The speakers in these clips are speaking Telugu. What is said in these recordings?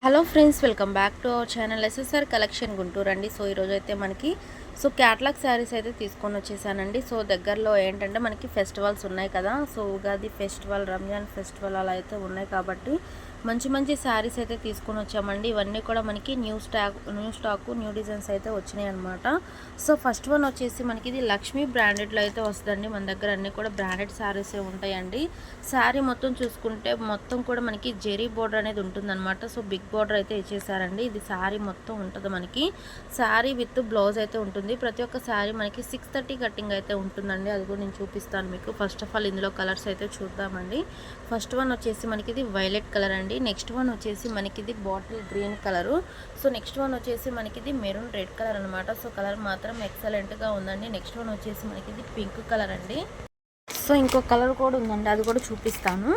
Hello friends, welcome back to our channel SSR collection Guntur అండి. సో ఈరోజు అయితే మనకి క్యాటలాగ్ శారీస్ అయితే తీసుకొని వచ్చేసానండి. సో దగ్గరలో ఏంటంటే మనకి ఫెస్టివల్స్ ఉన్నాయి కదా. So Ugadi festival, Ramzan festival అలా అయితే ఉన్నాయి కాబట్టి మంచి మంచి శారీస్ అయితే తీసుకొని వచ్చామండి. ఇవన్నీ కూడా మనకి న్యూ స్టాకు న్యూ డిజైన్స్ అయితే వచ్చినాయి అనమాట. సో ఫస్ట్ వన్ వచ్చేసి మనకి ఇది లక్ష్మీ బ్రాండెడ్లో అయితే వస్తుందండి. మన దగ్గర అన్నీ కూడా బ్రాండెడ్ శారీసే ఉంటాయండి. శారీ మొత్తం చూసుకుంటే మొత్తం కూడా మనకి జెరీ బోర్డర్ అనేది ఉంటుందన్నమాట. సో బిగ్ బోర్డర్ అయితే ఇచ్చేసారండి. ఇది శారీ మొత్తం ఉంటుంది మనకి. శారీ విత్ బ్లౌజ్ అయితే ఉంటుంది. ప్రతి ఒక్క శారీ మనకి 630 కటింగ్ అయితే ఉంటుందండి. అది కూడా నేను చూపిస్తాను మీకు. ఫస్ట్ ఆఫ్ ఆల్ ఇందులో కలర్స్ అయితే చూద్దామండి. ఫస్ట్ వన్ వచ్చేసి మనకి ఇది వైలెట్ కలర్ అండి. నెక్స్ట్ వన్ వచ్చేసి మనకి ఇది bottle green colour. So next one వచ్చేసి మనకి ఇది మెరూన్ రెడ్ కలర్ అనమాట. సో కలర్ మాత్రం ఎక్సలెంట్గా ఉందండి. నెక్స్ట్ వన్ వచ్చేసి మనకి ఇది పింక్ కలర్ అండి. సో ఇంకో కలర్ కూడా ఉందండి, అది కూడా చూపిస్తాను.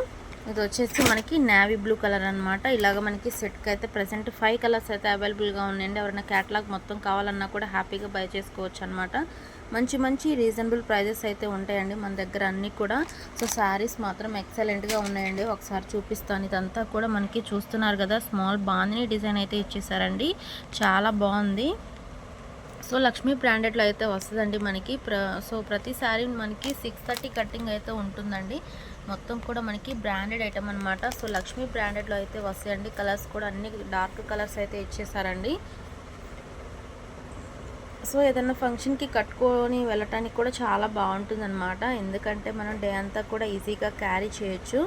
ఇది వచ్చేసి మనకి నేవీ బ్లూ కలర్ అనమాట. ఇలాగ మనకి సెట్కి అయితే ప్రజెంట్ 5 కలర్స్ అయితే అవైలబుల్గా ఉన్నాయండి. ఎవరైనా క్యాటలాగ్ మొత్తం కావాలన్నా కూడా హ్యాపీగా బై చేసుకోవచ్చు అనమాట. మంచి మంచి రీజనబుల్ ప్రైజెస్ అయితే ఉంటాయండి మన దగ్గర అన్నీ కూడా. సో శారీస్ మాత్రం ఎక్సలెంట్గా ఉన్నాయండి. ఒకసారి చూపిస్తాను. ఇదంతా కూడా మనకి చూస్తున్నారు కదా, స్మాల్ బాందిని డిజైన్ అయితే ఇచ్చేసారండి. చాలా బాగుంది. సో లక్ష్మీ బ్రాండెడ్లో అయితే వస్తుందండి మనకి. సో ప్రతి శారీ మనకి 630 కటింగ్ అయితే ఉంటుందండి. మొత్తం కూడా మనకి బ్రాండెడ్ ఐటమ్ అనమాట. సో లక్ష్మీ బ్రాండెడ్లో అయితే వస్తాయండి. కలర్స్ కూడా అన్ని డార్క్ కలర్స్ అయితే ఇచ్చేసారండి. సో ఏదైనా ఫంక్షన్కి కట్టుకొని వెళ్ళటానికి కూడా చాలా బాగుంటుంది అనమాట. ఎందుకంటే మనం డే అంతా కూడా ఈజీగా క్యారీ చేయొచ్చు.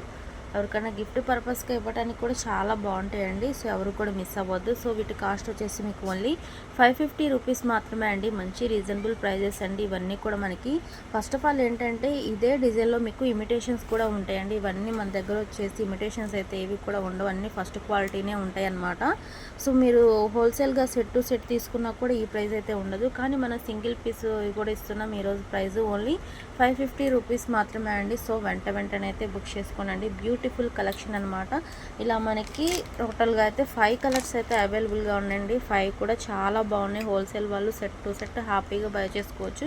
ఎవరికైనా గిఫ్ట్ పర్పస్గా ఇవ్వడానికి కూడా చాలా బాగుంటాయండి. సో ఎవరు కూడా మిస్ అవ్వద్దు. సో వీటి కాస్ట్ వచ్చేసి మీకు ఓన్లీ 550 రూపీస్ మాత్రమే అండి. మంచి రీజనబుల్ ప్రైజెస్ అండి ఇవన్నీ కూడా మనకి. ఫస్ట్ ఆఫ్ ఆల్ ఏంటంటే ఇదే డిజైన్లో మీకు ఇమిటేషన్స్ కూడా ఉంటాయండి. ఇవన్నీ మన దగ్గర వచ్చేసి ఇమిటేషన్స్ అయితే ఏవి కూడా ఉండవు, అన్నీ ఫస్ట్ క్వాలిటీనే ఉంటాయి అన్నమాట. సో మీరు హోల్సేల్గా సెట్ టు సెట్ తీసుకున్నా కూడా ఈ ప్రైస్ అయితే ఉండదు. కానీ మనం సింగిల్ పీస్ కూడా ఇస్తున్నాం. ఈరోజు ప్రైస్ ఓన్లీ 550 రూపీస్ మాత్రమే అండి. సో వెంటనే అయితే బుక్ చేసుకోనండి. బ్యూటిఫుల్ కలెక్షన్ అనమాట. ఇలా మనకి టోటల్గా అయితే 5 కలర్స్ అయితే అవైలబుల్గా ఉన్నాయండి. 5 కూడా చాలా బాగున్నాయి. హోల్సేల్ వాళ్ళు సెట్ టు సెట్ హ్యాపీగా బై చేసుకోవచ్చు.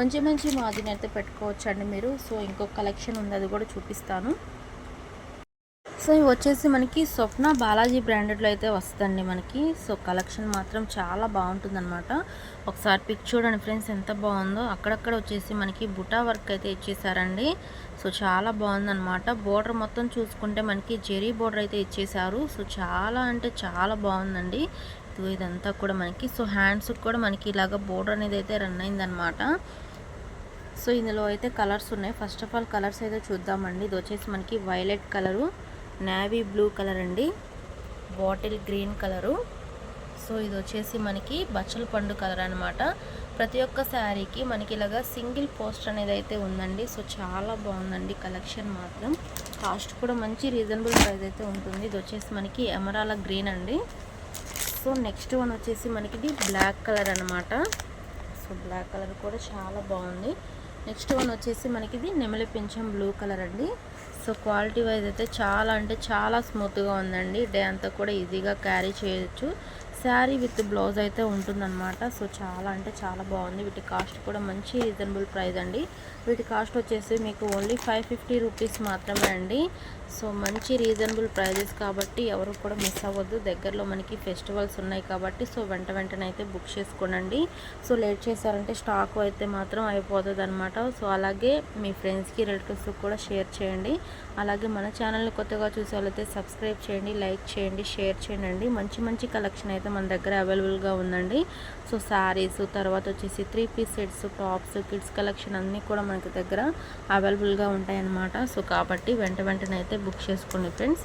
మంచి మంచి మార్జిన్ అయితే పెట్టుకోవచ్చు అండి మీరు. సో ఇంకొక కలెక్షన్ ఉంది, అది కూడా చూపిస్తాను. సో ఇవి వచ్చేసి మనకి స్వప్న బాలాజీ బ్రాండెడ్లో అయితే వస్తుందండి మనకి. సో కలెక్షన్ మాత్రం చాలా బాగుంటుందన్నమాట. ఒకసారి పిక్ చూడండి ఫ్రెండ్స్, ఎంత బాగుందో. అక్కడక్కడ వచ్చేసి మనకి బుటా వర్క్ అయితే ఇచ్చేసారండి. సో చాలా బాగుందన్నమాట. బోర్డర్ మొత్తం చూసుకుంటే మనకి జెరీ బోర్డర్ అయితే ఇచ్చేసారు. సో చాలా అంటే చాలా బాగుందండి. ఇదంతా కూడా మనకి సో హ్యాండ్స్కి కూడా మనకి ఇలాగ బోర్డర్ అనేది అయితే రన్ అయిందనమాట. సో ఇందులో అయితే కలర్స్ ఉన్నాయి. ఫస్ట్ ఆఫ్ ఆల్ కలర్స్ అయితే చూద్దామండి. ఇది వచ్చేసి మనకి violet colour, navy blue colour అండి, బాటిల్ గ్రీన్ కలరు. సో ఇది వచ్చేసి మనకి బచ్చల పండు కలర్ అనమాట. ప్రతి ఒక్క శారీకి మనకి ఇలాగా సింగిల్ పోస్టర్ అనేది అయితే ఉందండి. సో చాలా బాగుందండి కలెక్షన్ మాత్రం. కాస్ట్ కూడా మంచి రీజనబుల్ ప్రైస్ అయితే ఉంటుంది. ఇది వచ్చేసి మనకి ఎమరాల గ్రీన్ అండి. సో నెక్స్ట్ వన్ వచ్చేసి మనకి ఇది బ్లాక్ కలర్ అనమాట. సో బ్లాక్ కలర్ కూడా చాలా బాగుంది. నెక్స్ట్ వన్ వచ్చేసి మనకి ఇది నెమలి పింఛం బ్లూ కలర్ అండి. సో క్వాలిటీ వైజ్ అయితే చాలా అంటే చాలా స్మూత్గా ఉందండి. డే అంతా కూడా ఈజీగా క్యారీ చేయొచ్చు. శారీ విత్ బ్లౌజ్ అయితే ఉంటుందన్నమాట. సో చాలా అంటే చాలా బాగుంది. వీటి కాస్ట్ కూడా మంచి రీజనబుల్ ప్రైస్ అండి. వీటి కాస్ట్ వచ్చేసి మీకు ఓన్లీ 550 రూపీస్ మాత్రమే అండి. సో మంచి రీజనబుల్ ప్రైజెస్ కాబట్టి ఎవరు కూడా మిస్ అవ్వద్దు. దగ్గరలో మనకి ఫెస్టివల్స్ ఉన్నాయి కాబట్టి సో వెంటనే అయితే బుక్ చేసుకోనండి. సో లేట్ చేశారంటే స్టాక్ అయితే మాత్రం అయిపోతుంది అనమాట. సో అలాగే మీ ఫ్రెండ్స్కి, రిలేటివ్స్కి కూడా షేర్ చేయండి. అలాగే మన ఛానల్ని కొత్తగా చూసే వాళ్ళైతే సబ్స్క్రైబ్ చేయండి, లైక్ చేయండి, షేర్ చేయండి. మంచి మంచి కలెక్షన్ అయితే మన దగ్గర అవైలబుల్గా ఉందండి. సో శారీస్, తర్వాత వచ్చేసి 3 piece sets, tops, kids collection అన్నీ కూడా మనకి దగ్గర అవైలబుల్గా ఉంటాయి అన్నమాట. సో కాబట్టి వెంటనే అయితే బుక్ చేసుకోండి ఫ్రెండ్స్.